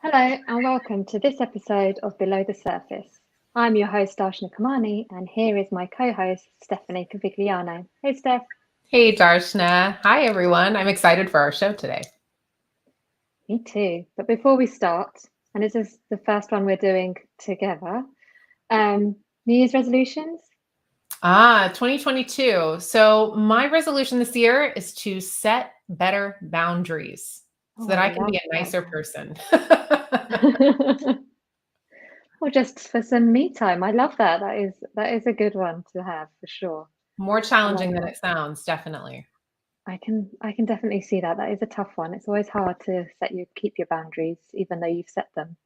Hello and welcome to this episode of Below the Surface. I'm your host Darshna Kamani and here is my co-host Stephanie Cavigliano. Hey Steph. Hey Darshna. Hi everyone. I'm excited for our show today. Me too. But before we start, and this is the first one we're doing together, New Year's resolutions? 2022. So my resolution this year is to set better boundaries so that I can be a nicer person. Or just for some me time. I love that. That is a good one to have for sure. More challenging than it sounds, definitely. I can definitely see that. That is a tough one. It's always hard to keep your boundaries, even though you've set them.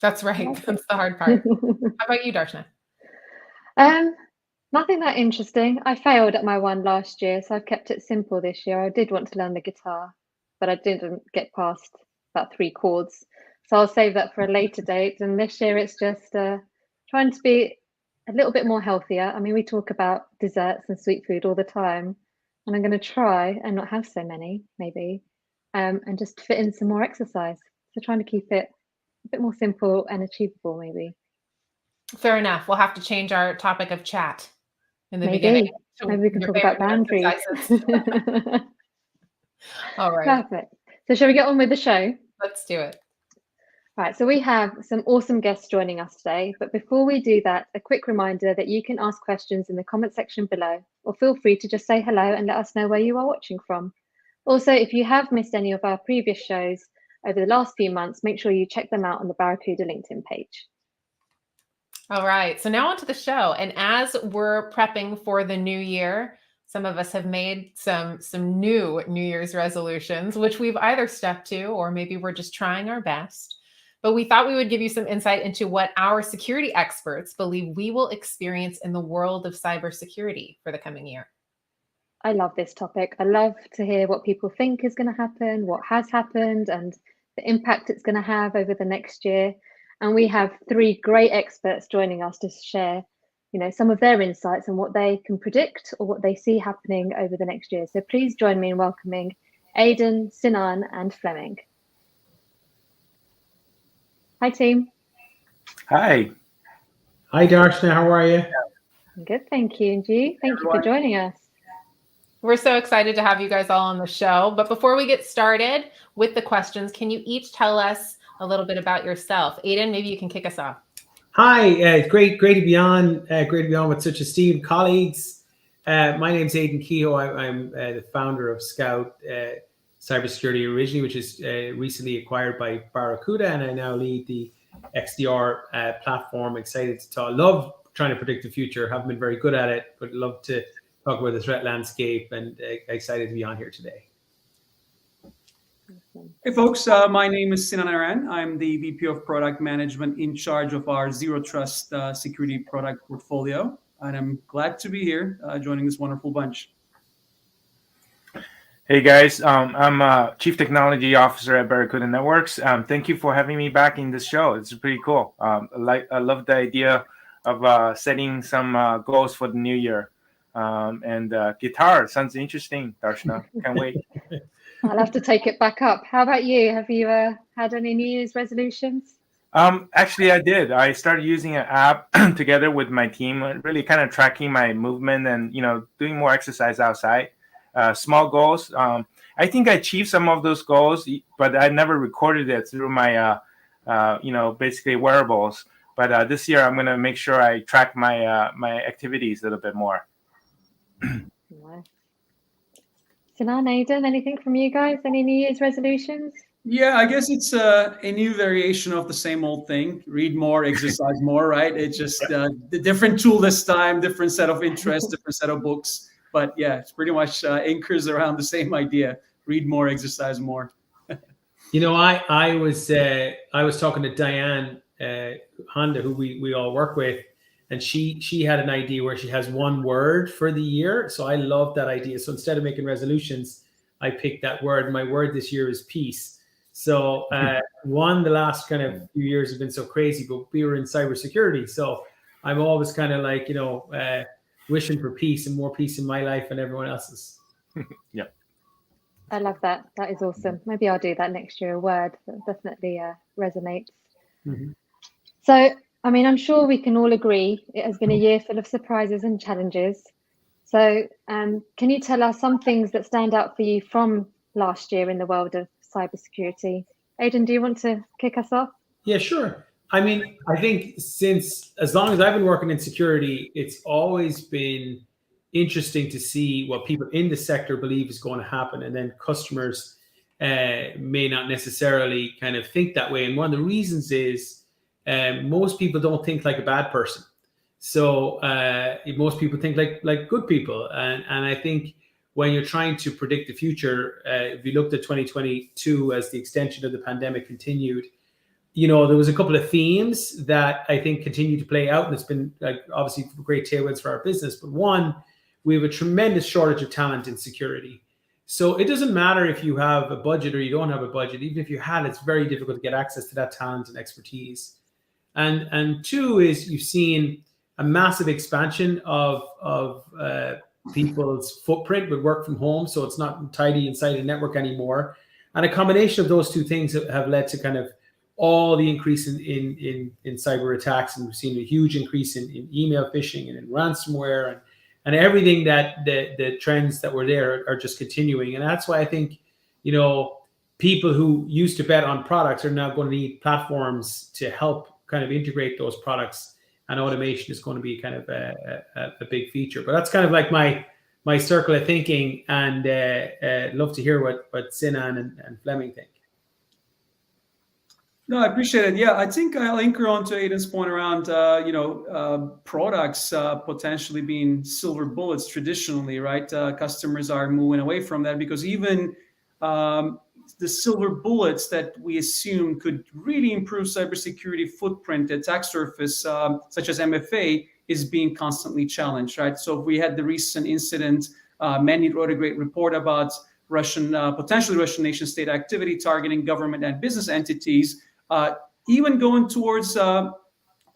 That's right. That's the hard part. How about you, Darshna? Nothing that interesting. I failed at my one last year, so I've kept it simple this year. I did want to learn the guitar, but I didn't get past about 3 chords. So I'll save that for a later date. And this year it's just trying to be a little bit more healthier. I mean, we talk about desserts and sweet food all the time, and I'm going to try and not have so many, maybe, and just fit in some more exercise. So trying to keep it a bit more simple and achievable, maybe. Fair enough. We'll have to change our topic of chat in the Maybe. beginning. Maybe we can talk about boundaries. All right. Perfect. So shall we get on with the show? Let's do it. Right, so we have some awesome guests joining us today, but before we do that, a quick reminder that you can ask questions in the comment section below, or feel free to just say hello and let us know where you are watching from. Also, if you have missed any of our previous shows over the last few months, make sure you check them out on the Barracuda LinkedIn page. All right, so now on to the show. And as we're prepping for the new year, some of us have made some new New Year's resolutions, which we've either stuck to or maybe we're just trying our best. But we thought we would give you some insight into what our security experts believe we will experience in the world of cybersecurity for the coming year. I love this topic. I love to hear what people think is going to happen, what has happened, and the impact it's going to have over the next year. And we have 3 great experts joining us to share, some of their insights on what they can predict or what they see happening over the next year. So please join me in welcoming Aidan, Sinan, and Fleming. Hi, team. Hi. Hi, Darshna. How are you? Good, thank you. And you? Thank you for joining us. We're so excited to have you guys all on the show. But before we get started with the questions, can you each tell us a little bit about yourself? Aidan, maybe you can kick us off. Hi, great to be on. Great to be on with such esteemed colleagues. My name's Aidan Kehoe. I'm the founder of Scout Cybersecurity originally, which is recently acquired by Barracuda, and I now lead the XDR platform. Excited to talk. Love trying to predict the future. Haven't been very good at it, but love to talk about the threat landscape, and excited to be on here today. Hey folks, my name is Sinan Aran. I'm the VP of Product Management in charge of our Zero Trust security product portfolio. And I'm glad to be here joining this wonderful bunch. Hey guys, I'm Chief Technology Officer at Barracuda Networks. Thank you for having me back in this show. It's pretty cool. I love the idea of setting some goals for the new year. And guitar sounds interesting, Darshna. Can't wait. I'll have to take it back up. How about you? Have you had any New Year's resolutions? Actually, I did. I started using an app together with my team, really kind of tracking my movement and, doing more exercise outside. Small goals. I think I achieved some of those goals, but I never recorded it through my, basically wearables. But this year, I'm going to make sure I track my my activities a little bit more. Nice. Sinan, Aidan, anything from you guys? Any New Year's resolutions? Yeah, I guess it's a new variation of the same old thing. Read more, exercise more, right? It's just the different tool this time, different set of interests, different set of books. But yeah, it's pretty much anchors around the same idea. Read more, exercise more. I was talking to Diane Honda, who we all work with, and she had an idea where she has one word for the year. So I love that idea. So instead of making resolutions, I picked that word. My word this year is peace. So the last kind of few years have been so crazy, but we were in cybersecurity. So I'm always kind of like, wishing for peace and more peace in my life and everyone else's. Yeah. I love that. That is awesome. Maybe I'll do that next year. A word that definitely resonates. Mhm. So, I mean, I'm sure we can all agree it has been a year full of surprises and challenges. So, can you tell us some things that stand out for you from last year in the world of cybersecurity? Aidan, do you want to kick us off? Yeah, sure. I mean, I think since as long as I've been working in security, it's always been interesting to see what people in the sector believe is going to happen, and then customers may not necessarily kind of think that way. And one of the reasons is most people don't think like a bad person. So most people think like good people, and I think when you're trying to predict the future, if you looked at 2022 as the extension of the pandemic continued, there was a couple of themes that I think continue to play out, and it's been like obviously great tailwinds for our business. But one, we have a tremendous shortage of talent in security. So it doesn't matter if you have a budget or you don't have a budget. Even if you had, it's very difficult to get access to that talent and expertise. And two is you've seen a massive expansion of people's footprint with work from home, so it's not tidy inside a network anymore. And a combination of those two things have led to kind of all the increase in cyber attacks, and we've seen a huge increase in email phishing and in ransomware, and everything that the trends that were there are just continuing. And that's why I think people who used to bet on products are now going to need platforms to help kind of integrate those products, and automation is going to be kind of a big feature. But that's kind of like my circle of thinking, and love to hear what Sinan and Fleming think. No, I appreciate it. Yeah, I think I'll anchor on to Aidan's point around, products potentially being silver bullets traditionally, right? Customers are moving away from that because even the silver bullets that we assume could really improve cybersecurity footprint, attack surface, such as MFA, is being constantly challenged, right? So we had the recent incident. Manny wrote a great report about potentially Russian nation state activity targeting government and business entities, even going towards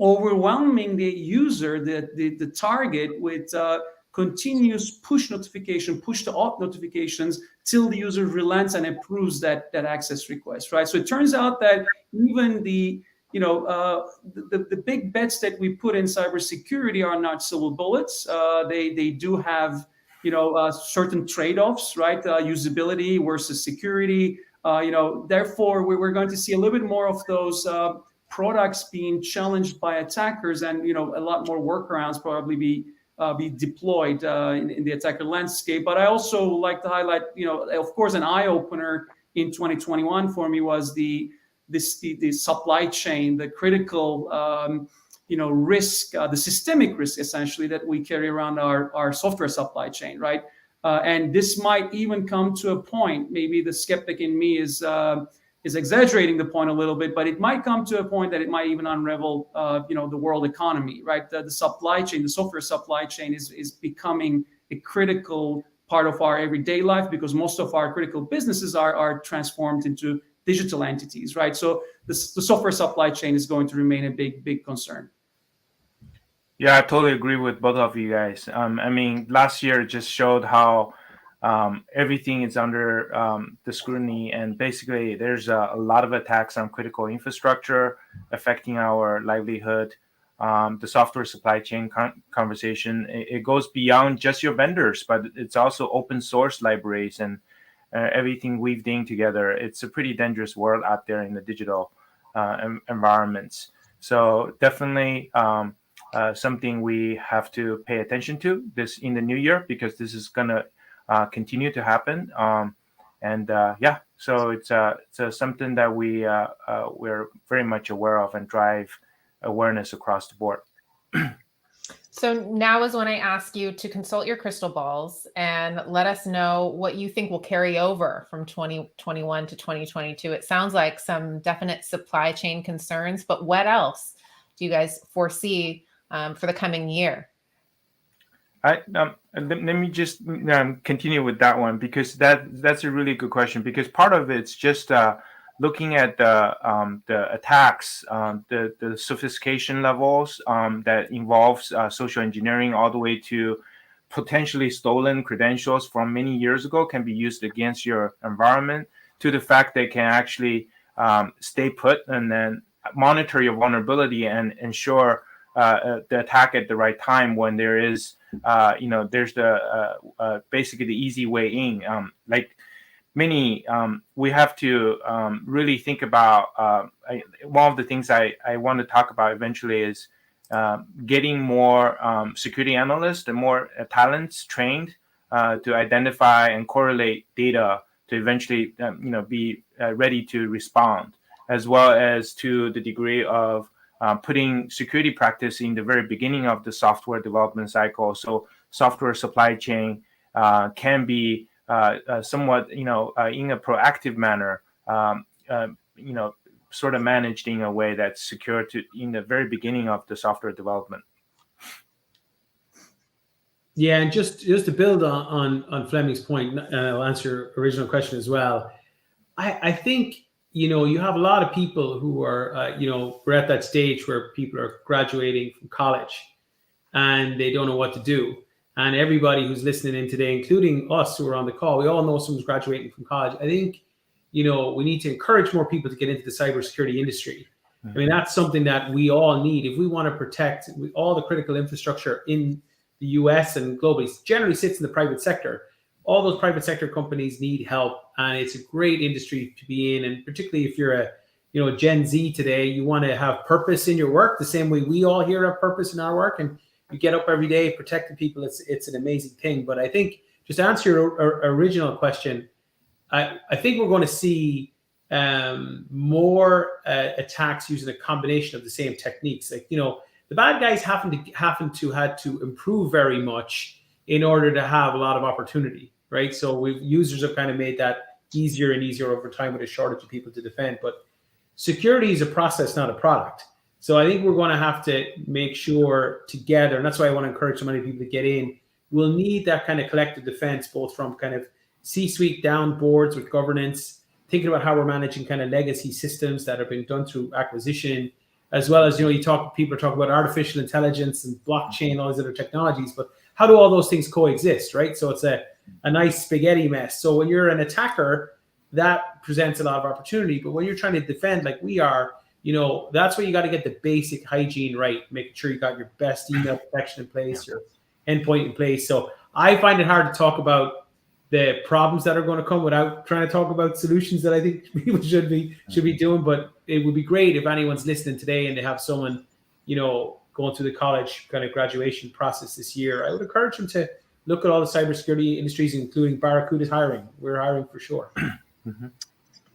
overwhelming the user, the target with continuous push to auth notifications till the user relents and approves that access request, right? So it turns out that even the big bets that we put in cybersecurity are not silver bullets. They do have certain trade-offs, right? Usability versus security. Therefore, we're going to see a little bit more of those products being challenged by attackers, and a lot more workarounds probably be deployed in the attacker landscape. But I also like to highlight, of course, an eye opener in 2021 for me was the supply chain, the critical risk, the systemic risk essentially that we carry around our software supply chain, right? And this might even come to a point, maybe the skeptic in me is exaggerating the point a little bit, but it might come to a point that it might even unravel, the world economy, right? The supply chain, the software supply chain is becoming a critical part of our everyday life because most of our critical businesses are transformed into digital entities, right? So the software supply chain is going to remain a big concern. Yeah, I totally agree with both of you guys. I mean, last year just showed how everything is under the scrutiny, and basically there's a lot of attacks on critical infrastructure affecting our livelihood. The software supply chain conversation, it goes beyond just your vendors, but it's also open source libraries and everything weaved in together. It's a pretty dangerous world out there in the digital environments. So definitely something we have to pay attention to this in the new year, because this is going to continue to happen. So it's something that we're very much aware of and drive awareness across the board. So now is when I ask you to consult your crystal balls and let us know what you think will carry over from 2021 to 2022. It sounds like some definite supply chain concerns, but what else do you guys foresee for the coming year? Let me just continue with that one, because that's a really good question. Because part of it's just looking at the attacks, the sophistication levels that involves social engineering, all the way to potentially stolen credentials from many years ago can be used against your environment, to the fact they can actually stay put and then monitor your vulnerability and ensure the attack at the right time when there is, there's the basically the easy way in. We have to really think about, one of the things I want to talk about eventually is getting more security analysts and more talents trained to identify and correlate data to eventually be ready to respond, as well as to the degree of putting security practice in the very beginning of the software development cycle. So software supply chain can be somewhat, in a proactive manner, sort of managed in a way that's secure in the very beginning of the software development. Yeah, and just to build on Fleming's point, I'll answer your original question as well. I think, you have a lot of people who are, we're at that stage where people are graduating from college and they don't know what to do. And everybody who's listening in today, including us who are on the call, we all know someone's graduating from college. I think, we need to encourage more people to get into the cybersecurity industry. I mean, that's something that we all need. If we want to protect all the critical infrastructure in the US and globally, generally sits in the private sector. All those private sector companies need help, and it's a great industry to be in. And particularly if you're a Gen Z today, you want to have purpose in your work the same way we all here have purpose in our work, and you get up every day protecting people. It's an amazing thing. But I think, just to answer your original question, I think we're going to see more attacks using a combination of the same techniques. Like, the bad guys haven't had to improve very much in order to have a lot of opportunity, right? So users have kind of made that easier and easier over time with a shortage of people to defend. But security is a process, not a product. So I think we're going to have to make sure together, and that's why I want to encourage so many people to get in. We'll need that kind of collective defense, both from kind of C-suite down boards with governance, thinking about how we're managing kind of legacy systems that are being done through acquisition, as well as, people are talking about artificial intelligence and blockchain, all these other technologies, but how do all those things coexist, right? So it's a nice spaghetti mess. So when you're an attacker, that presents a lot of opportunity, but when you're trying to defend like we are, that's where you got to get the basic hygiene right, making sure you got your best email protection in place, your endpoint in place. So I find it hard to talk about the problems that are going to come without trying to talk about solutions that I think people should be doing. But it would be great if anyone's listening today and they have someone, going through the college kind of graduation process this year. I would encourage them to look at all the cybersecurity industries, including Barracuda's hiring. We're hiring for sure. Mm-hmm.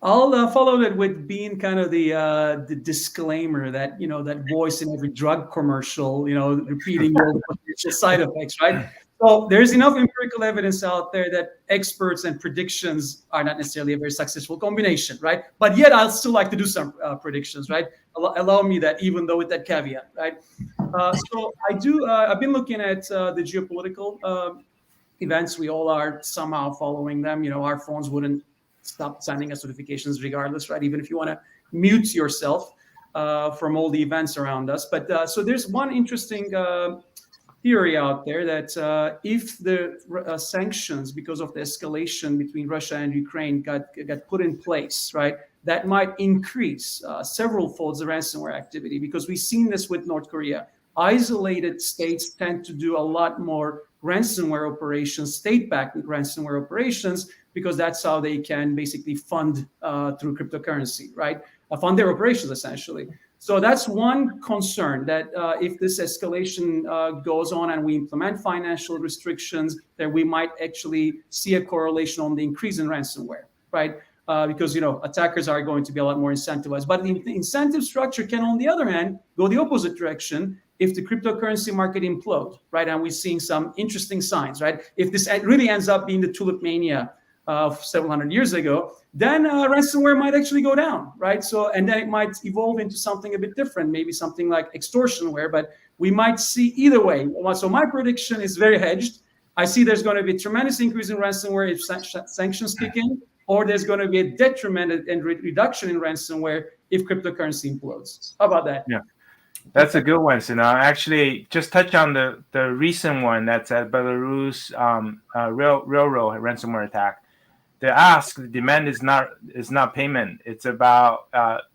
I'll follow that with being kind of the disclaimer that, that voice in every drug commercial, repeating all the potential side effects, right? So there's enough empirical evidence out there that experts and predictions are not necessarily a very successful combination, right? But yet I'll still like to do some predictions, right? Allow me that, even though with that caveat, right? So I've been looking at the geopolitical events. We all are somehow following them. Our phones wouldn't stop sending us notifications regardless, right? Even if you want to mute yourself from all the events around us. But so there's one interesting theory out there that if the sanctions, because of the escalation between Russia and Ukraine, got put in place, right, that might increase several folds the ransomware activity, because we've seen this with North Korea. Isolated states tend to do a lot more ransomware operations, state-backed ransomware operations, because that's how they can basically fund through cryptocurrency, right? Fund their operations essentially. So that's one concern, that if this escalation goes on and we implement financial restrictions, that we might actually see a correlation on the increase in ransomware, right? Because attackers are going to be a lot more incentivized. But the incentive structure can, on the other hand, go the opposite direction if the cryptocurrency market implodes, right? And we're seeing some interesting signs, right? If this really ends up being the tulip mania of several hundred years ago, then ransomware might actually go down, right? So, and then it might evolve into something a bit different, maybe something like extortionware, but we might see either way. So my prediction is very hedged. I see there's going to be a tremendous increase in ransomware if sanctions kick in, or there's going to be a detriment and reduction in ransomware if cryptocurrency implodes. How about that? Yeah. That's a good one. So now, actually, just touch on the recent one that's at Belarus railroad ransomware attack. The demand is not payment. It's about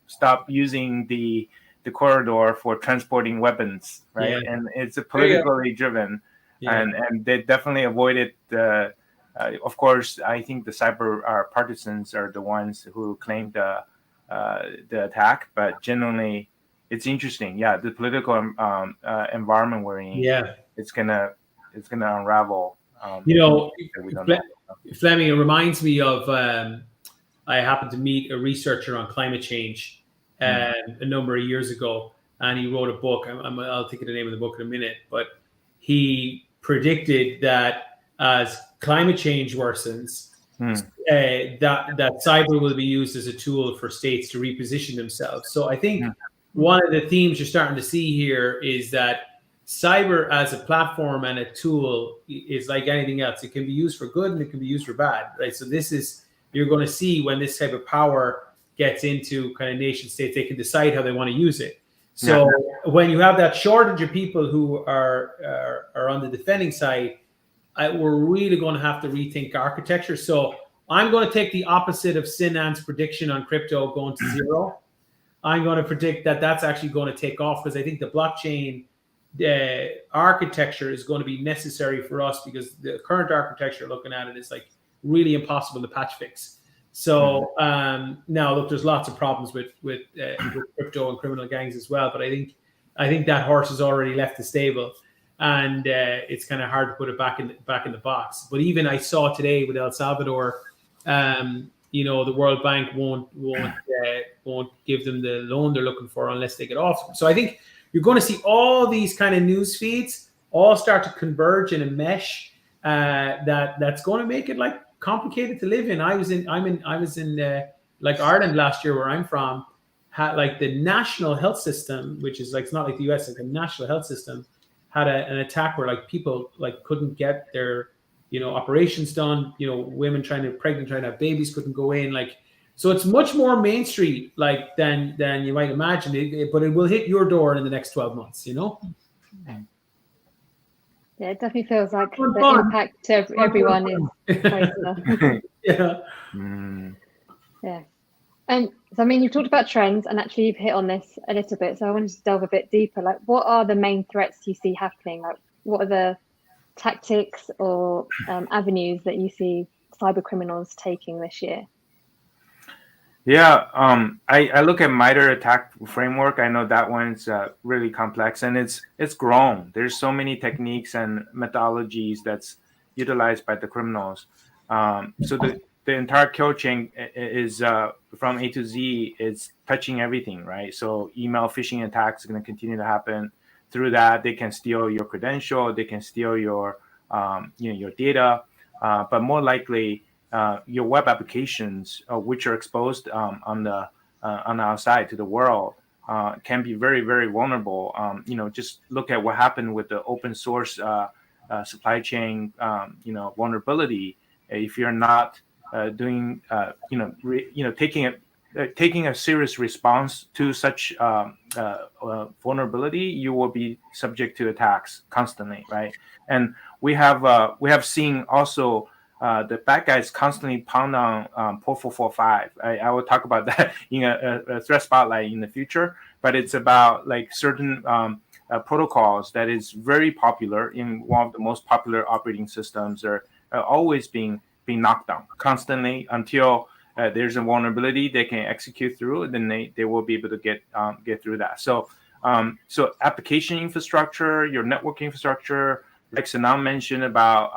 stop using the corridor for transporting weapons, right? Yeah. And it's a politically driven, Yeah. and they definitely avoided the. Of course, I think the cyber partisans are the ones who claimed the attack, but generally, it's interesting. Yeah, the political environment we're in, Yeah. it's gonna unravel. You know, That we don't know. Fleming, it reminds me of I happened to meet a researcher on climate change a number of years ago, and he wrote a book. I'll think of the name of the book in a minute, but he predicted that as climate change worsens, that cyber will be used as a tool for states to reposition themselves. So I think one of the themes you're starting to see here is that cyber as a platform and a tool is like anything else. It can be used for good and it can be used for bad, right? So you're going to see when this type of power gets into kind of nation states, they can decide how they want to use it. So when you have that shortage of people who are on the defending side, we're really going to have to rethink architecture. So I'm going to take the opposite of Sinan's prediction on crypto going to zero. I'm going to predict that that's actually going to take off, because I think the blockchain architecture is going to be necessary for us, because the current architecture, looking at it, is like really impossible to patch fix. So now, look, there's lots of problems with crypto and criminal gangs as well, but I think that horse has already left the stable, and it's kind of hard to put it back in the box. But even I saw today with El Salvador, the World Bank won't give them the loan they're looking for unless they get off. So I think you're going to see all these kind of news feeds all start to converge in a mesh that's going to make it like complicated to live in. I was in like Ireland last year, where I'm from, had like the national health system, which is like, it's not like the US, like the national health system had an attack where like people like couldn't get their operations done. Women pregnant trying to have babies couldn't go in. Like, so it's much more Main Street like than you might imagine. But it will hit your door in the next 12 months. Yeah, it definitely feels like the impact to everyone is closer. Yeah. Yeah. So, I mean, you've talked about trends, and actually you've hit on this a little bit. So I wanted to delve a bit deeper. Like, what are the main threats you see happening? Like, what are the tactics or avenues that you see cyber criminals taking this year? Yeah, I look at MITRE attack framework. I know that one's really complex, and it's grown. There's so many techniques and methodologies that's utilized by the criminals. So the entire kill chain is from A to Z. It's touching everything, right? So email phishing attacks are going to continue to happen. Through that, they can steal your credential, they can steal your your data, but more likely, your web applications, which are exposed on the outside to the world, can be very, very vulnerable. Just look at what happened with the open source supply chain, vulnerability. If you're not doing, taking a serious response to such vulnerability, you will be subject to attacks constantly, right? And we have seen also. The bad guys constantly pound on port 445. I will talk about that in a threat spotlight in the future, but it's about like certain protocols that is very popular in one of the most popular operating systems are always being knocked down constantly until there's a vulnerability they can execute through, and then they will be able to get through that. So application infrastructure, your network infrastructure, like Sanam mentioned about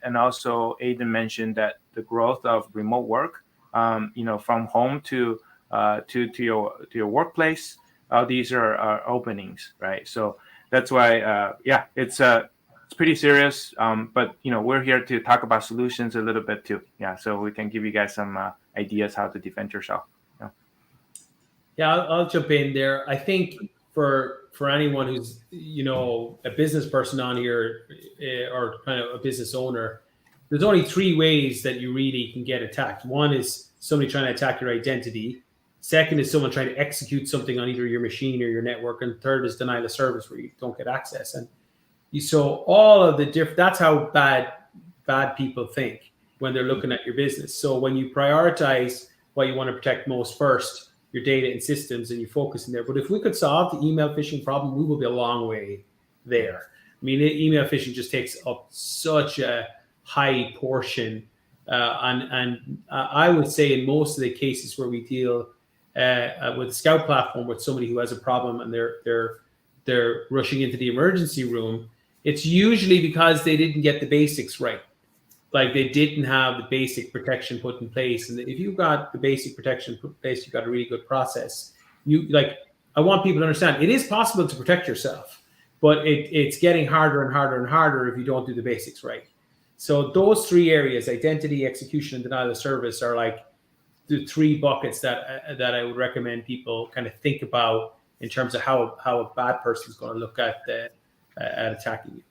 and also Aidan mentioned that the growth of remote work, from home to your workplace, these are openings, right? So that's why, it's pretty serious. But we're here to talk about solutions a little bit too. Yeah, so we can give you guys some ideas how to defend yourself. Yeah, I'll jump in there. I think for anyone who's a business person on here or kind of a business owner, there's only three ways that you really can get attacked. One is somebody trying to attack your identity. Second is someone trying to execute something on either your machine or your network. And third is denial of service, where you don't get access. And so all of the that's how bad people think when they're looking at your business. So when you prioritize what you want to protect most first, your data and systems, and you focus in there. But if we could solve the email phishing problem, we will be a long way there. I mean, email phishing just takes up such a high portion. And I would say in most of the cases where we deal with the Scout platform with somebody who has a problem and they're rushing into the emergency room, it's usually because they didn't get the basics right. Like they didn't have the basic protection put in place. And if you've got the basic protection put in place, you've got a really good process. I want people to understand it is possible to protect yourself, but it's getting harder and harder and harder if you don't do the basics right. So those three areas, identity, execution, and denial of service, are like the three buckets that I would recommend people kind of think about in terms of how a bad person is going to look at attacking you.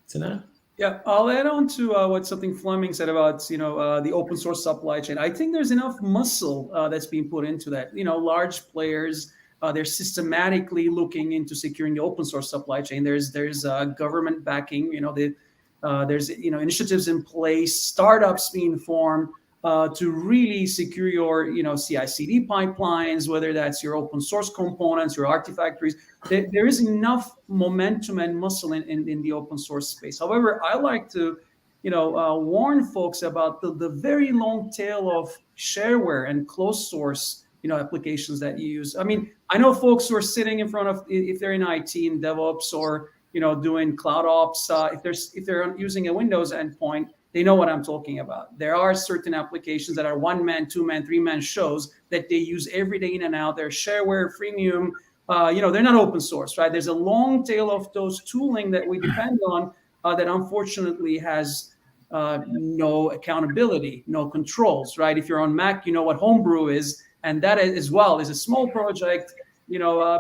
Sinan? Yeah, I'll add on to what something Fleming said about the open source supply chain. I think there's enough muscle that's being put into that. Large players, they're systematically looking into securing the open source supply chain. There's government backing. There's initiatives in place, startups being formed to really secure your CI/CD pipelines, whether that's your open source components, your Artifactories. There is enough momentum and muscle in the open source space. However, I like to warn folks about the very long tail of shareware and closed source applications that you use. I mean, I know folks who are sitting in front of, if they're in IT and DevOps or doing cloud ops, if they're using a Windows endpoint, they know what I'm talking about. There are certain applications that are 1-man, 2-man, 3-man shows that they use every day in and out. They're shareware, freemium. They're not open source, right? There's a long tail of those tooling that we depend on that unfortunately has no accountability, no controls, right? If you're on Mac, you know what Homebrew is, and that as well is a small project,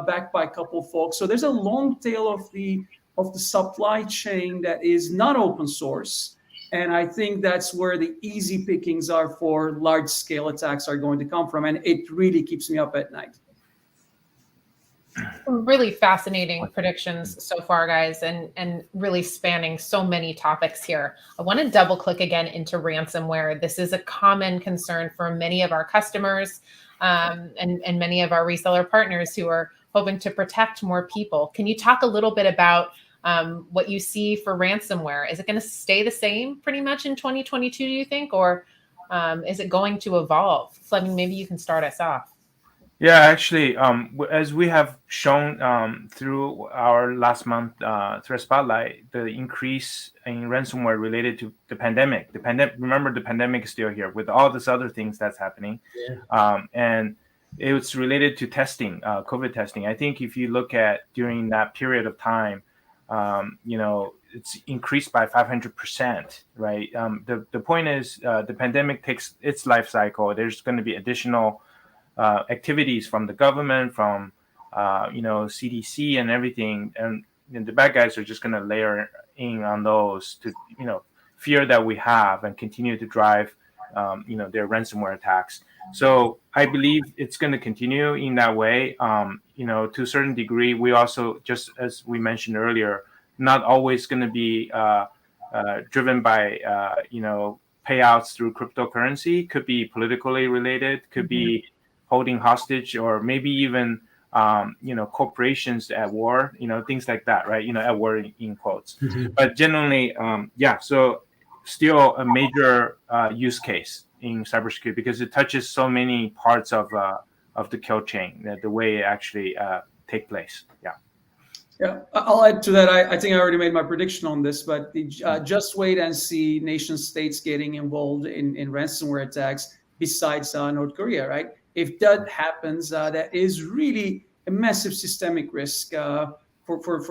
backed by a couple of folks. So there's a long tail of the supply chain that is not open source. And I think that's where the easy pickings are for large scale attacks are going to come from. And it really keeps me up at night. Really fascinating predictions so far, guys, and really spanning so many topics here. I want to double click again into ransomware. This is a common concern for many of our customers and many of our reseller partners who are hoping to protect more people. Can you talk a little bit about what you see for ransomware? Is it going to stay the same pretty much in 2022, do you think? Or is it going to evolve? Fleming, maybe you can start us off. Yeah, actually, as we have shown through our last month Threat Spotlight, the increase in ransomware related to the pandemic. Remember, the pandemic is still here with all this other things that's happening. Yeah. And it's related to testing, COVID testing. I think if you look at during that period of time, it's increased by 500%, right? The point is the pandemic takes its life cycle. There's going to be additional activities from the government, from CDC and everything, and the bad guys are just going to layer in on those to fear that we have and continue to drive their ransomware attacks. So I believe it's going to continue in that way. To a certain degree, we also, just as we mentioned earlier, not always going to be driven by payouts through cryptocurrency. Could be politically related, could be holding hostage, or maybe even corporations at war, things like that, right? At war in quotes. But generally, so still a major use case in cybersecurity because it touches so many parts of the kill chain, the way it actually take place. Yeah, I'll add to that. I think I already made my prediction on this, but just wait and see nation states getting involved in ransomware attacks besides North Korea, right? If that happens, that is really a massive systemic risk for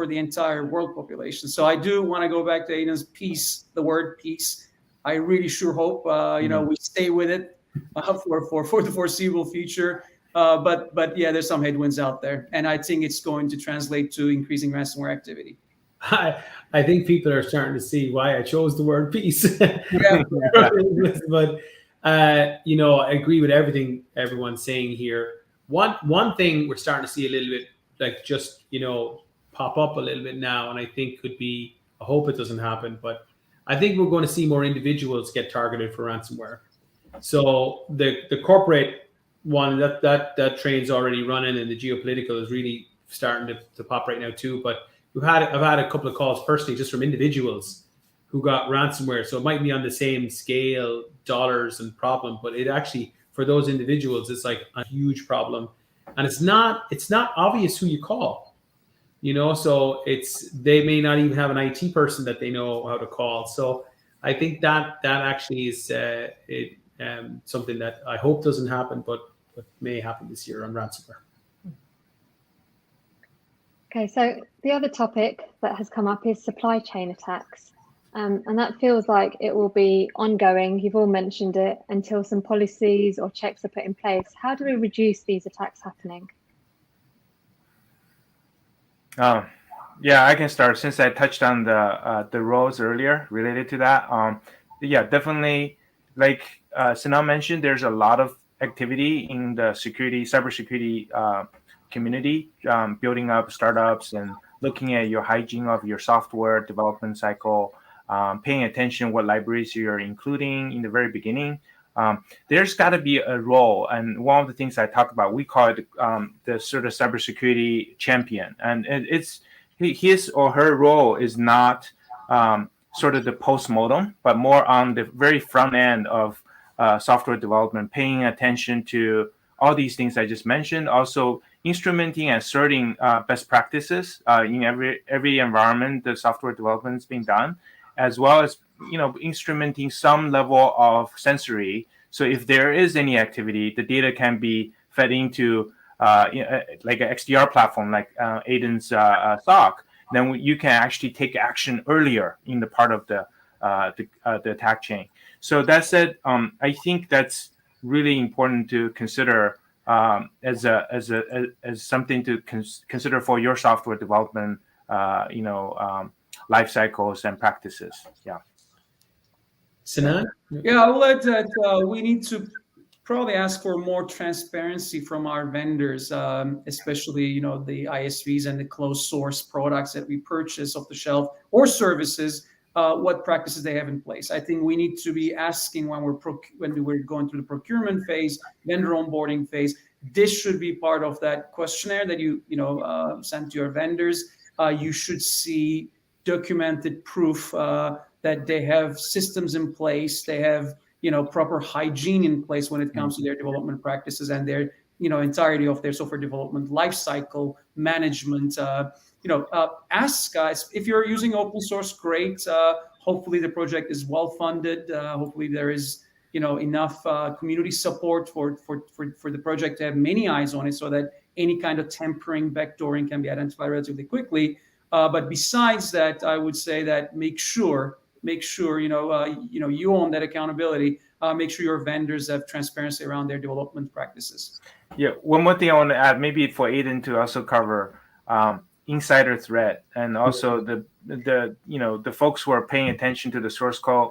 the entire world population. So I do want to go back to Aidan's peace, the word peace. I really sure hope we stay with it for the foreseeable future. But yeah, there's some headwinds out there, and I think it's going to translate to increasing ransomware activity. I think people are starting to see why I chose the word peace. But I agree with everything everyone's saying here. One thing we're starting to see a little bit like just pop up a little bit now, and I think could be. I hope it doesn't happen, but I think we're going to see more individuals get targeted for ransomware. So the corporate one that train's already running, and the geopolitical is really starting to pop right now too. But I've had a couple of calls personally just from individuals who got ransomware. So it might be on the same scale, dollars and problem, but it actually for those individuals it's like a huge problem, and it's not obvious who you call. So they may not even have an IT person that they know how to call. So I think that actually is something that I hope doesn't happen, but may happen this year on ransomware. Okay, so the other topic that has come up is supply chain attacks. And that feels like it will be ongoing. You've all mentioned it until some policies or checks are put in place. How do we reduce these attacks happening? Yeah, I can start since I touched on the roles earlier related to that. Yeah, definitely. Like Sanal mentioned, there's a lot of activity in the cybersecurity community, building up startups and looking at your hygiene of your software development cycle, paying attention what libraries you're including in the very beginning. There's got to be a role, and one of the things I talk about, we call it the sort of cybersecurity champion, and it's his or her role is not sort of the post-mortem, but more on the very front end of software development, paying attention to all these things I just mentioned, also instrumenting and asserting best practices in every environment the software development is being done, as well as instrumenting some level of sensory. So if there is any activity, the data can be fed into like an XDR platform, like Aiden's SOC. Then you can actually take action earlier in the part of the attack chain. So that said, I think that's really important to consider as something to consider for your software development. Life cycles and practices. Yeah. Sinan? Yeah, I will add that we need to probably ask for more transparency from our vendors, especially the ISVs and the closed source products that we purchase off the shelf or services. What practices they have in place. I think we need to be asking when we're going through the procurement phase, vendor onboarding phase. This should be part of that questionnaire that you send to your vendors. You should see documented proof that they have systems in place, they have proper hygiene in place when it comes to their development practices and their entirety of their software development lifecycle management. Ask guys if you're using open source, great. Hopefully the project is well funded. Hopefully there is enough community support for the project to have many eyes on it, so that any kind of tampering, backdooring can be identified relatively quickly. But besides that, I would say that make sure you own that accountability. Make sure your vendors have transparency around their development practices. Yeah, one more thing I want to add, maybe for Aiden to also cover insider threat, and also the folks who are paying attention to the source code.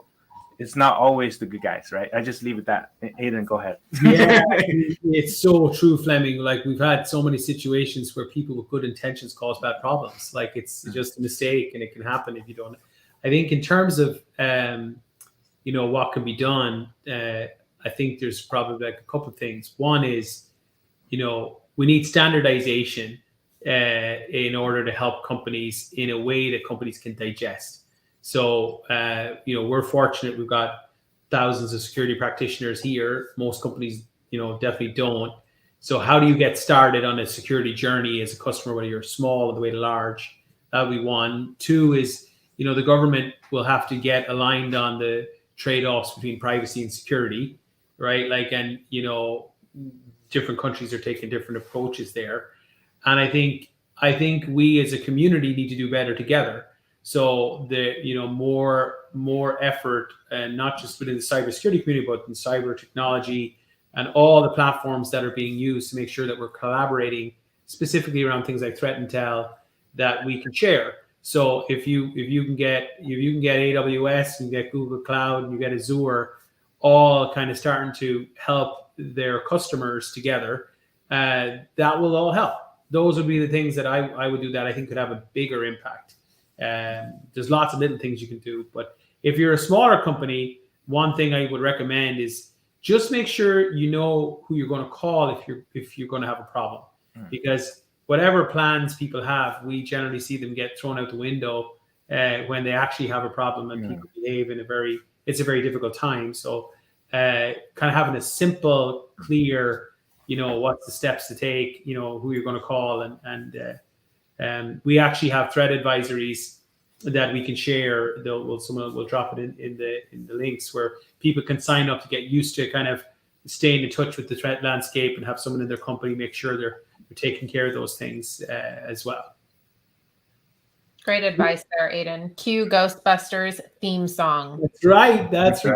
It's not always the good guys, right? I just leave it that. Aiden, go ahead. Yeah, it's so true, Fleming. Like we've had so many situations where people with good intentions cause bad problems. Like it's just a mistake, and it can happen if you don't. I think in terms of what can be done, I think there's probably like a couple of things. One is, we need standardization in order to help companies in a way that companies can digest. So, we're fortunate. We've got thousands of security practitioners here. Most companies, definitely don't. So how do you get started on a security journey as a customer, whether you're small all the way to large? That would be one. Two is, the government will have to get aligned on the trade-offs between privacy and security, right? Different countries are taking different approaches there. And I think we as a community need to do better together. So more effort, and not just within the cybersecurity community, but in cyber technology and all the platforms that are being used to make sure that we're collaborating specifically around things like threat intel that we can share. So if you can get AWS, you get Google Cloud, and you get Azure, all kind of starting to help their customers together, that will all help. Those would be the things that I would do that I think could have a bigger impact. There's lots of little things you can do, but if you're a smaller company, one thing I would recommend is just make sure you know who you're going to call if you're going to have a problem, because whatever plans people have, we generally see them get thrown out the window when they actually have a problem and people behave it's a very difficult time. So kind of having a simple, clear, what's the steps to take, who you're going to call, and we actually have threat advisories that we can share. Someone will drop it in the links where people can sign up to get used to kind of staying in touch with the threat landscape and have someone in their company make sure they're taking care of those things as well. Great advice there, Aidan. Cue Ghostbusters theme song. That's right. That's right.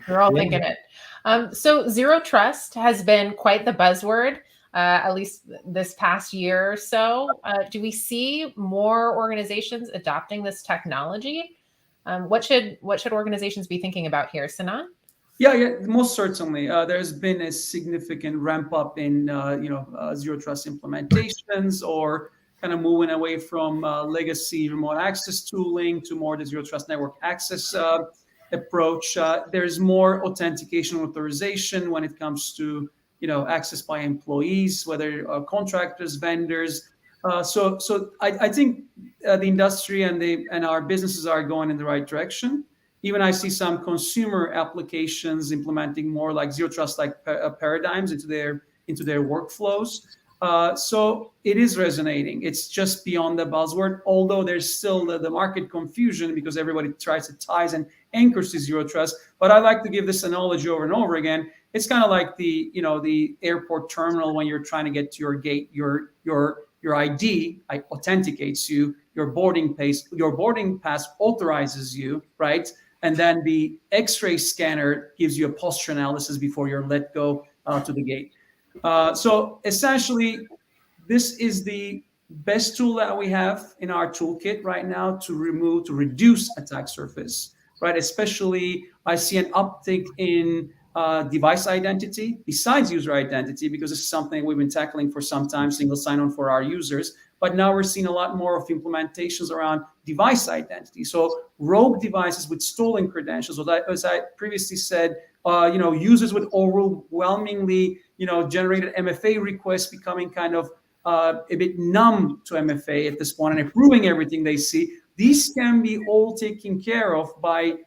We're all thinking it. So zero trust has been quite the buzzword, at least this past year or so. Do we see more organizations adopting this technology? What should organizations be thinking about here, Sinan? Yeah, most certainly. There's been a significant ramp up in zero trust implementations, or kind of moving away from legacy remote access tooling to more the zero trust network access approach. There's more authentication and authorization when it comes to access by employees, whether contractors, vendors. So I think the industry and our businesses are going in the right direction. Even I see some consumer applications implementing more like zero trust paradigms into their workflows. So it is resonating. It's just beyond the buzzword, although there's still the market confusion because everybody tries to ties and anchors to zero trust. But I like to give this analogy over and over again. It's kind of like the airport terminal when you're trying to get to your gate. Your ID authenticates you. Your boarding pass authorizes you, right? And then the X-ray scanner gives you a posture analysis before you're let go to the gate. So essentially, this is the best tool that we have in our toolkit right now to reduce attack surface, right? Especially, I see an uptick in device identity besides user identity, because this is something we've been tackling for some time, single sign-on for our users. But now we're seeing a lot more of implementations around device identity. So rogue devices with stolen credentials. As I previously said, users with overwhelmingly, generated MFA requests becoming kind of a bit numb to MFA at this point and approving everything they see. These can be all taken care of by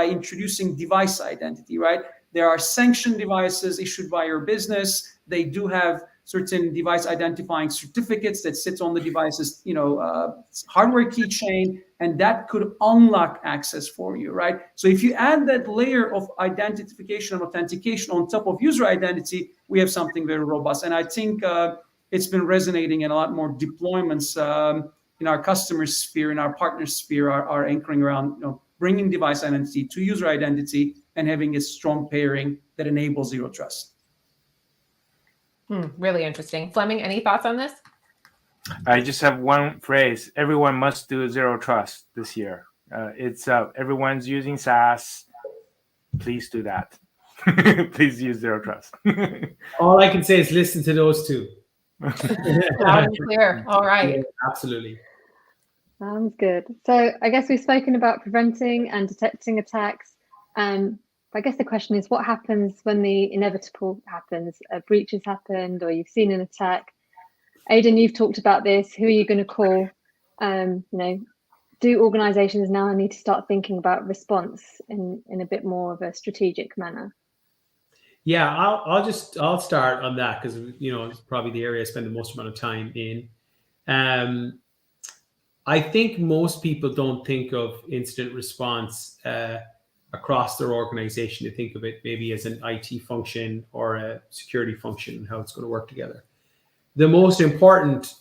introducing device identity, right? There are sanctioned devices issued by your business. They do have certain device identifying certificates that sit on the device's, hardware keychain, and that could unlock access for you, right? So if you add that layer of identification and authentication on top of user identity, we have something very robust. And I think it's been resonating in a lot more deployments in our customer sphere, in our partner sphere, are anchoring around, bringing device identity to user identity and having a strong pairing that enables zero trust. Really interesting. Fleming, any thoughts on this? I just have one phrase. Everyone must do zero trust this year. It's everyone's using SaaS. Please do that. Please use zero trust. All I can say is listen to those two. Loud and clear. All right. Yeah, absolutely. Sounds good. So I guess we've spoken about preventing and detecting attacks. I guess the question is, what happens when the inevitable happens? A breach has happened, or you've seen an attack. Aidan, you've talked about this. Who are you going to call? Do organizations now need to start thinking about response in a bit more of a strategic manner? Yeah, I'll start on that because it's probably the area I spend the most amount of time in. I think most people don't think of incident response across their organization. They think of it maybe as an IT function or a security function and how it's going to work together. The most important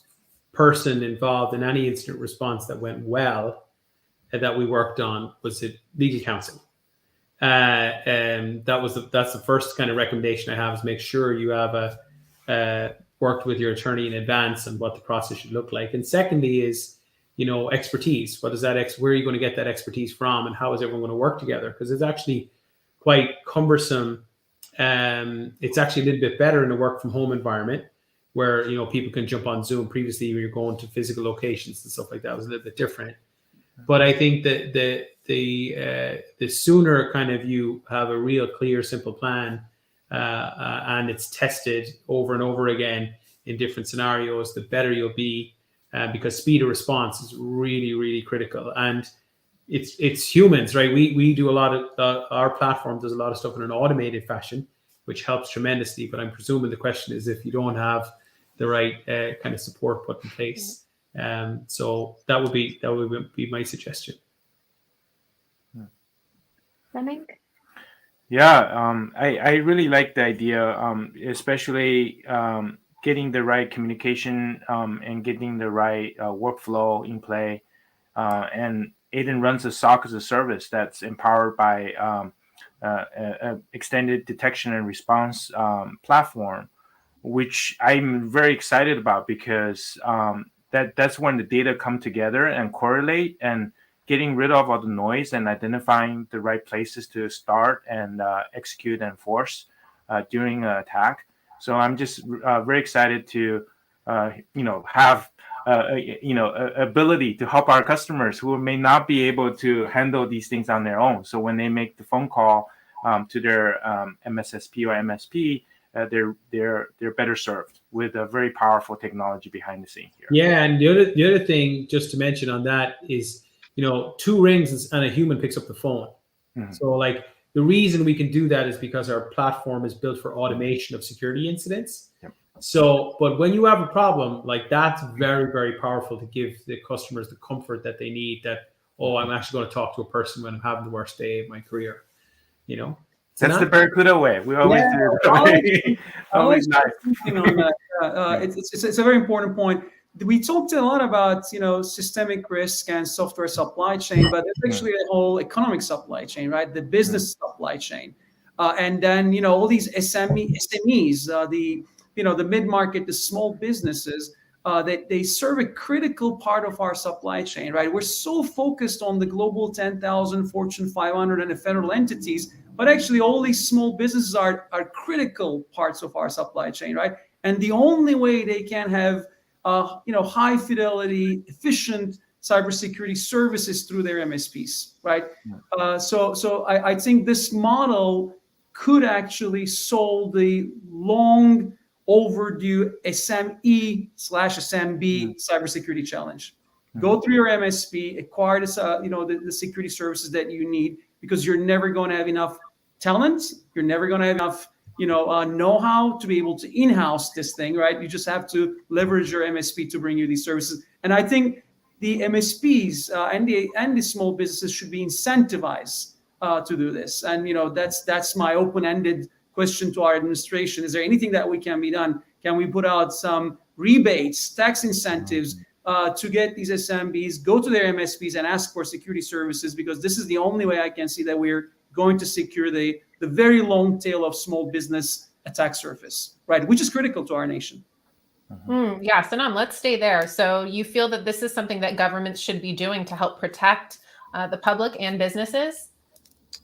person involved in any incident response that went well that we worked on was the legal counsel. That's the first kind of recommendation I have, is make sure you have worked with your attorney in advance on what the process should look like. And secondly is, expertise. What is that? Where are you going to get that expertise from, and how is everyone going to work together? Because it's actually quite cumbersome It's actually a little bit better in a work from home environment where, you know, people can jump on Zoom. Previously, when you're going to physical locations and stuff like that, it was a little bit different. But I think that the sooner kind of you have a real clear, simple plan, and it's tested over and over again in different scenarios, the better you'll be, because speed of response is really, really critical. And it's humans, right? We do a lot of our platform does a lot of stuff in an automated fashion, which helps tremendously. But I'm presuming the question is if you don't have the right kind of support put in place. So that would be my suggestion. Fleming? Yeah, I really like the idea, especially getting the right communication and getting the right workflow in play. And Aiden runs a SOC as a service that's empowered by a extended detection and response platform, which I'm very excited about because that's when the data come together and correlate, and getting rid of all the noise and identifying the right places to start and execute and enforce during an attack. So I'm just very excited to have ability to help our customers who may not be able to handle these things on their own. So when they make the phone call to their MSSP or MSP, they're better served with a very powerful technology behind the scene here. Yeah, and the other thing just to mention on that is, two rings and a human picks up the phone. Mm-hmm. So like the reason we can do that is because our platform is built for automation of security incidents. Yep. So, but when you have a problem, like that's very, very powerful to give the customers the comfort that they need that, I'm actually going to talk to a person when I'm having the worst day of my career, That's the Barracuda way. We always do it. Always nice. On that. It's a very important point. We talked a lot about, systemic risk and software supply chain, but there's actually a whole economic supply chain, right? The business supply chain. And then, all these SMEs, the mid-market, the small businesses, they serve a critical part of our supply chain, right? We're so focused on the global 10,000, Fortune 500, and the federal entities, but actually all these small businesses are critical parts of our supply chain, right? And the only way they can have high fidelity, efficient cybersecurity services through their MSPs, right? So I think this model could actually solve the long overdue SME/SMB cybersecurity challenge. Go through your MSP, acquire the security services that you need, because you're never going to have enough talent. You're never going to have enough know-how to be able to in-house this thing, right? You just have to leverage your MSP to bring you these services. And I think the MSPs and the small businesses should be incentivized to do this. And that's my open-ended question to our administration. Is there anything that can be done? Can we put out some rebates, tax incentives to get these SMBs go to their MSPs and ask for security services? Because this is the only way I can see that we're going to secure the very long tail of small business attack surface, right? Which is critical to our nation. Yeah, Sanam, let's stay there. So you feel that this is something that governments should be doing to help protect the public and businesses?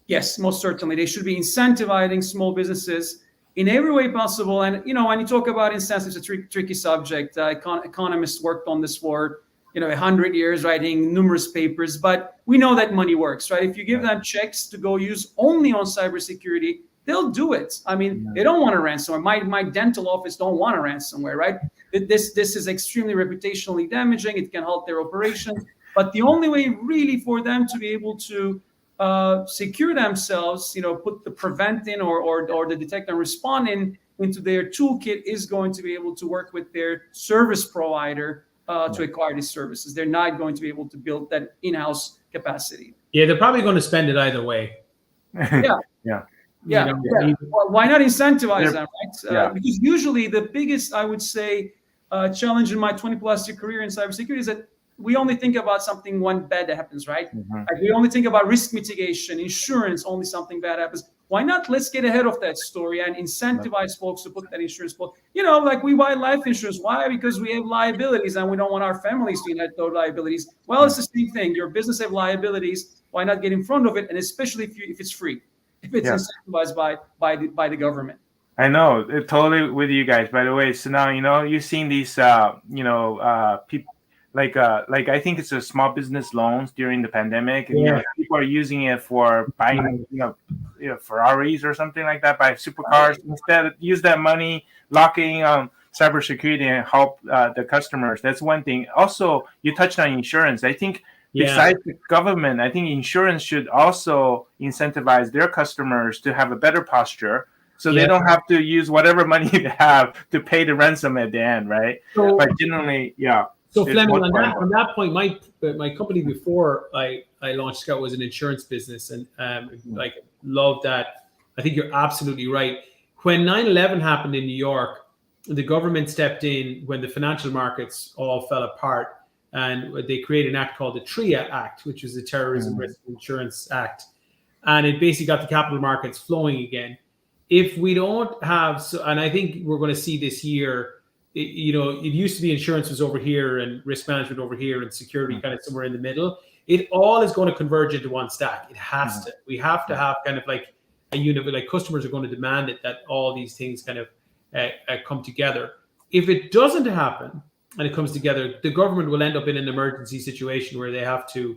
Yes, most certainly. They should be incentivizing small businesses in every way possible. And, when you talk about incentives, it's a tricky subject. Economists worked on this for 100 years, writing numerous papers, but we know that money works, right? If you give them checks to go use only on cybersecurity, they'll do it. I mean, they don't want a ransomware. My dental office don't want a ransomware, right? This is extremely reputationally damaging. It can halt their operations. But the only way really for them to be able to secure themselves, put the prevent in or the detect and respond into their toolkit is going to be able to work with their service provider to acquire these services. They're not going to be able to build that in-house capacity. Yeah, they're probably going to spend it either way. Yeah. Well, why not incentivize them, right? Because usually the biggest, I would say, challenge in my 20-plus year career in cybersecurity is that we only think about something one bad that happens, right? Like we only think about risk mitigation, insurance, only something bad happens. Why not? Let's get ahead of that story and incentivize folks to put that insurance. Like we buy life insurance. Why? Because we have liabilities and we don't want our families to inherit those liabilities. Well, it's the same thing. Your business have liabilities. Why not get in front of it? And especially if it's free. if it's incentivized by the government. I know, totally with you guys. By the way, so now you've seen these people like I think it's a small business loans during the pandemic, and people are using it for buying Ferraris or something like that, buy supercars instead. Use that money, locking cybersecurity and help the customers. That's one thing. Also, you touched on insurance. I think besides the government, I think insurance should also incentivize their customers to have a better posture. So they don't have to use whatever money they have to pay the ransom at the end, right? So, but generally, So Fleming, on that point, my company before I launched Scout was an insurance business, and love that. I think you're absolutely right. When 9/11 happened in New York, the government stepped in when the financial markets all fell apart, and they created an act called the TRIA Act, which was the Terrorism Risk Insurance Act, and it basically got the capital markets flowing again. If we don't have, and I think we're going to see this year. It used to be insurance was over here and risk management over here and security kind of somewhere in the middle. It all is going to converge into one stack. It has to. We have to have kind of like a unit, like customers are going to demand it, that all these things kind of come together. If it doesn't happen and it comes together, the government will end up in an emergency situation where they have to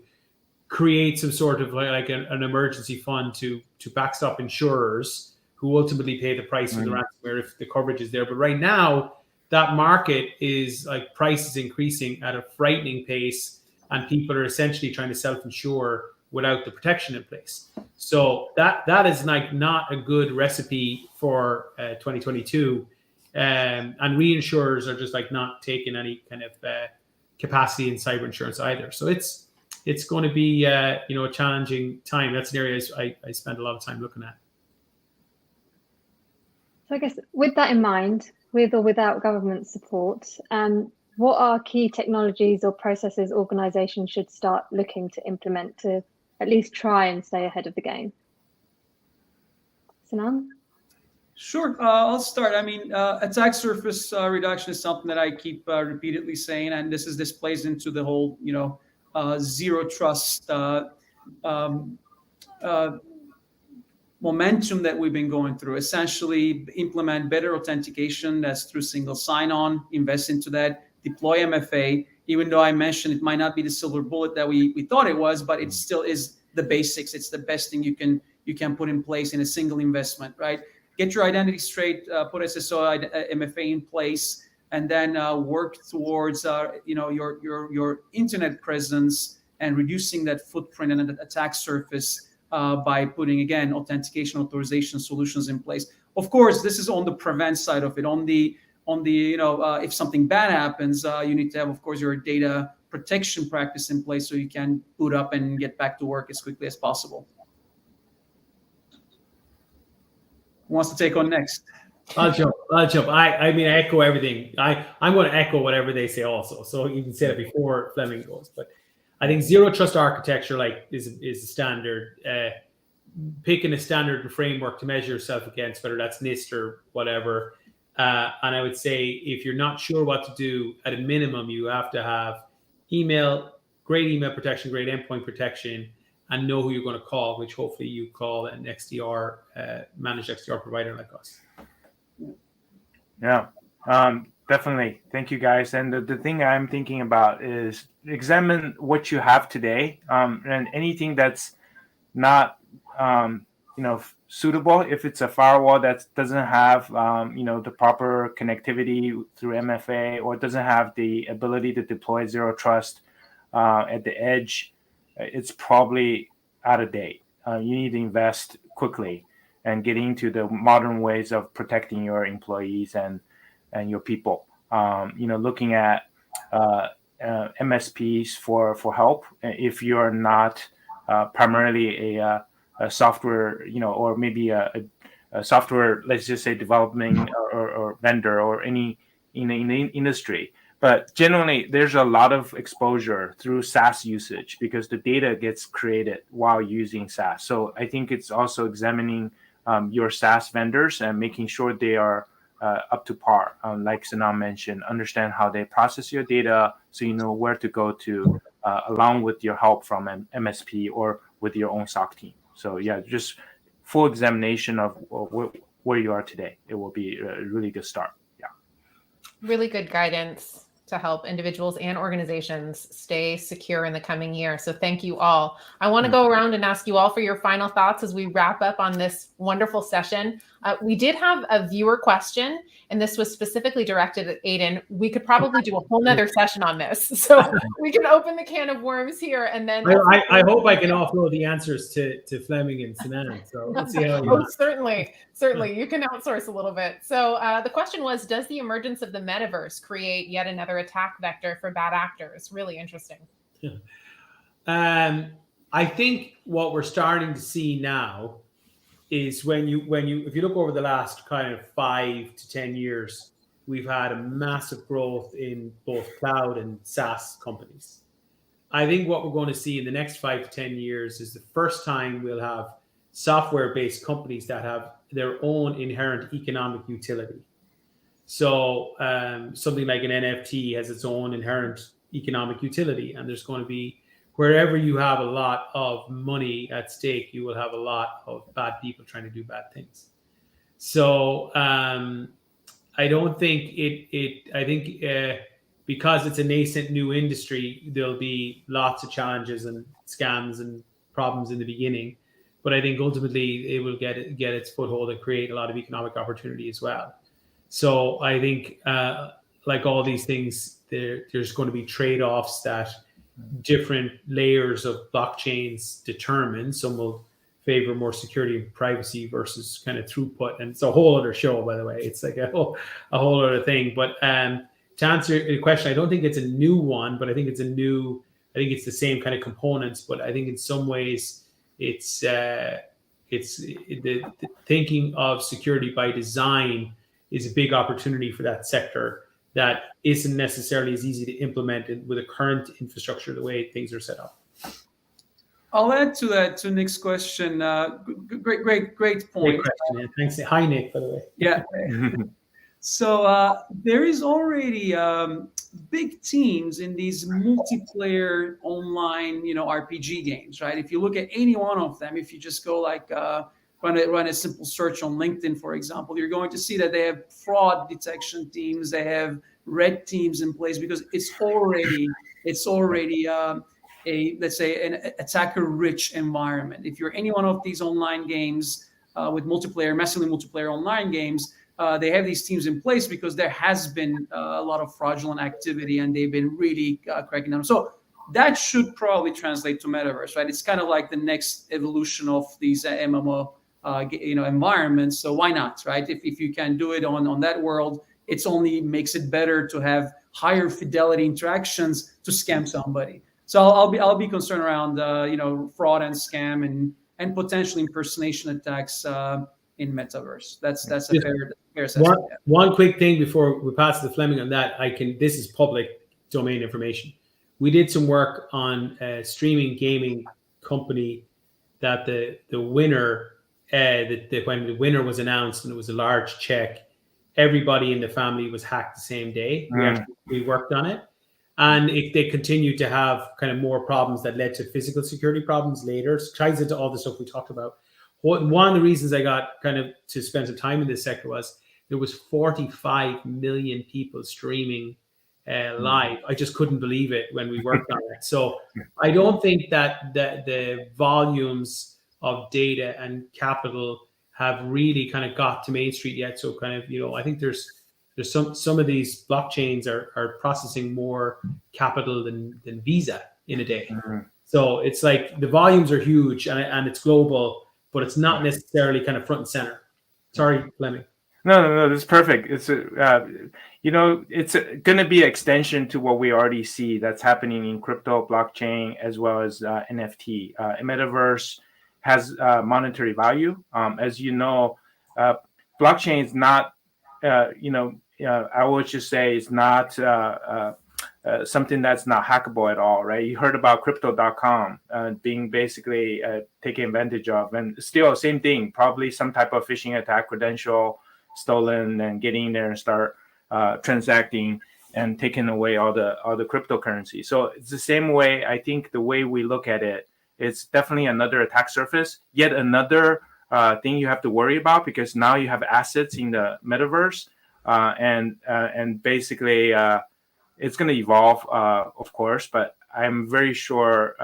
create some sort of like an emergency fund to backstop insurers who ultimately pay the price for the ransomware if the coverage is there. But right now, that market is like price is increasing at a frightening pace, and people are essentially trying to self-insure without the protection in place. So that is like not a good recipe for 2022, and reinsurers are just like not taking any kind of capacity in cyber insurance either. So it's going to be a challenging time. That's an area I spend a lot of time looking at. So I guess with that in mind, with or without government support, what are key technologies or processes organizations should start looking to implement to at least try and stay ahead of the game? Sinan? Sure, I'll start. I mean, attack surface reduction is something that I keep repeatedly saying, and this plays into the whole, zero trust momentum that we've been going through. Essentially, implement better authentication. That's through single sign-on. Invest into that. Deploy MFA. Even though I mentioned it might not be the silver bullet that we thought it was, but it still is the basics. It's the best thing you can put in place in a single investment, right? Get your identity straight. Put SSO MFA in place, and then work towards your internet presence and reducing that footprint and that attack surface. By putting, again, authentication authorization solutions in place. Of course, this is on the prevent side of it. On the if something bad happens, you need to have, of course, your data protection practice in place so you can boot up and get back to work as quickly as possible. Who wants to take on next? I'll jump. I mean, I echo everything. I'm going to echo whatever they say also. So you can say that before Fleming goes, but I think zero trust architecture is a standard. Picking a standard framework to measure yourself against, whether that's NIST or whatever. And I would say if you're not sure what to do, at a minimum, you have to have great email protection, great endpoint protection, and know who you're going to call, which hopefully you call an XDR, managed XDR provider like us. Yeah. Definitely. Thank you, guys. And the thing I'm thinking about is examine what you have today, and anything that's not, suitable. If it's a firewall that doesn't have, the proper connectivity through MFA, or doesn't have the ability to deploy zero trust at the edge, it's probably out of date. You need to invest quickly and get into the modern ways of protecting your employees and your people. Looking at MSPs for help if you're not primarily a software, or maybe a software, let's just say, development or vendor or any in the industry. But generally, there's a lot of exposure through SaaS usage because the data gets created while using SaaS. So I think it's also examining your SaaS vendors and making sure they are up to par. Like Sinan mentioned, understand how they process your data so you know where to go to, along with your help from an MSP or with your own SOC team. So yeah, just full examination of where you are today. It will be a really good start. Yeah. Really good guidance to help individuals and organizations stay secure in the coming year. So thank you all. I want to go around and ask you all for your final thoughts as we wrap up on this wonderful session. We did have a viewer question, and this was specifically directed at Aiden. We could probably do a whole nother session on this. So we can open the can of worms here, and then I hope I can offload the answers to Fleming and Sinan. So let's see how you certainly you can outsource a little bit. So the question was, does the emergence of the metaverse create yet another attack vector for bad actors? Really interesting. I think what we're starting to see now is if you look over the last kind of 5 to 10 years, we've had a massive growth in both cloud and SaaS companies. I think what we're going to see in the next 5 to 10 years is the first time we'll have software-based companies that have their own inherent economic utility. So something like an NFT has its own inherent economic utility, and there's going to be, wherever you have a lot of money at stake, you will have a lot of bad people trying to do bad things. So I don't think I think because it's a nascent new industry, there'll be lots of challenges and scams and problems in the beginning. But I think ultimately it will get its foothold and create a lot of economic opportunity as well. So I think, like all these things, there's going to be trade-offs that different layers of blockchains determine. Some will favor more security and privacy versus kind of throughput, and it's a whole other show, by the way. It's like a whole other thing. But to answer your question, I don't think it's a new one, but I think it's the same kind of components. But I think in some ways it's the thinking of security by design is a big opportunity for that sector that isn't necessarily as easy to implement with a current infrastructure the way things are set up. I'll add to that, to Nick's question. Great point. Great question. Thanks. Hi, Nick, by the way. Yeah. So there is already big teams in these multiplayer online, RPG games, right? If you look at any one of them, if you just go like run a simple search on LinkedIn, for example, you're going to see that they have fraud detection teams, they have red teams in place, because it's already let's say an attacker-rich environment. If you're any one of these online games with massively multiplayer online games, they have these teams in place because there has been a lot of fraudulent activity and they've been really cracking down. So that should probably translate to Metaverse, right? It's kind of like the next evolution of these MMO environments. So why not, right? If you can do it on that world, it's only makes it better to have higher fidelity interactions to scam somebody. So I'll be concerned around fraud and scam and potential impersonation attacks in Metaverse. That's a fair assessment. One quick thing before we pass to Fleming on that, this is public domain information. We did some work on a streaming gaming company that the winner, when the winner was announced and it was a large check, everybody in the family was hacked the same day. We worked on it. And if they continued to have kind of more problems that led to physical security problems later, ties into all the stuff we talked about. One of the reasons I got kind of to spend some time in this sector was there was 45 million people streaming live. I just couldn't believe it when we worked on it. So I don't think that the volumes of data and capital have really kind of got to Main Street yet. So kind of, I think there's some of these blockchains are processing more capital than Visa in a day. So it's like the volumes are huge and it's global, but it's not necessarily kind of front and center. Sorry, Fleming. No, that's perfect. It's it's going to be an extension to what we already see that's happening in crypto, blockchain, as well as NFT. Metaverse has monetary value. As you know, blockchain is not, I would just say it's not something that's not hackable at all, right? You heard about crypto.com being basically taken advantage of, and still same thing, probably some type of phishing attack, credential stolen, and getting in there and start transacting and taking away all the cryptocurrency. So it's the same way. I think the way we look at it, it's definitely another attack surface, yet another thing you have to worry about, because now you have assets in the metaverse, and basically it's going to evolve, of course, but I'm very sure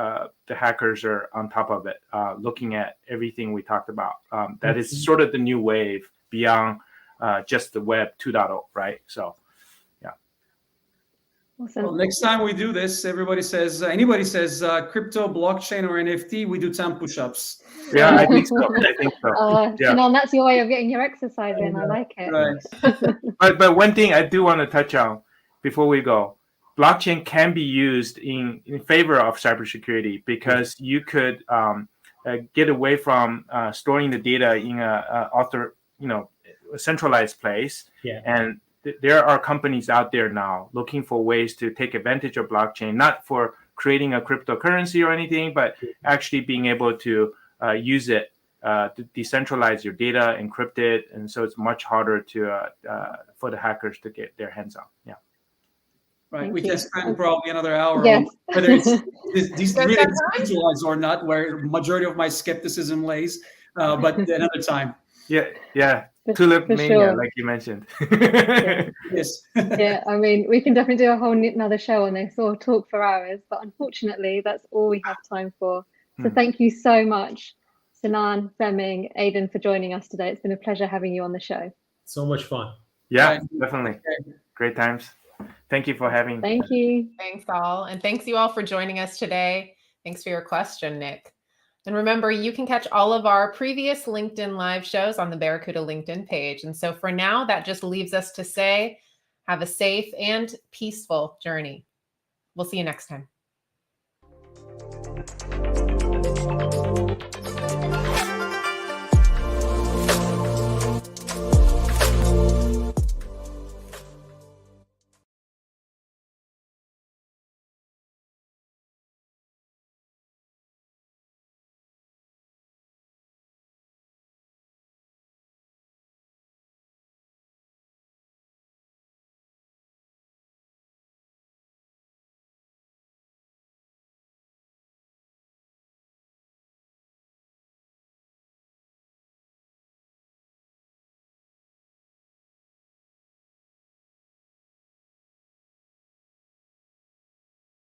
the hackers are on top of it, looking at everything we talked about. That is sort of the new wave beyond just the Web 2.0, right? So, yeah. Awesome. Well, next time we do this, anybody says crypto, blockchain, or NFT, we do 10 push-ups. Yeah, I think so. Yeah. Sinan, that's your way of getting your exercise in. I like it. Right. But one thing I do want to touch on before we go, blockchain can be used in favor of cybersecurity, because you could get away from storing the data in a centralized place. Yeah. And there are companies out there now looking for ways to take advantage of blockchain, not for creating a cryptocurrency or anything, but actually being able to use it to decentralize your data, encrypt it, and so it's much harder for the hackers to get their hands on. Yeah. Right. Thank We you. can spend probably another hour Yes. on whether it's these really decentralized or not, where majority of my skepticism lays. But another time. Yeah. Tulip For mania, sure. like you mentioned. Yes. Yeah, I mean, we can definitely do a whole another show on this or talk for hours, but unfortunately, that's all we have time for. So thank you so much, Sinan, Fleming, Aidan, for joining us today. It's been a pleasure having you on the show. So much fun. Yeah, Right. definitely. Okay. Great times. Thank you for having me. Thank you. Thanks all. And thanks you all for joining us today. Thanks for your question, Nick. And remember, you can catch all of our previous LinkedIn live shows on the Barracuda LinkedIn page. And so for now, that just leaves us to say, have a safe and peaceful journey. We'll see you next time.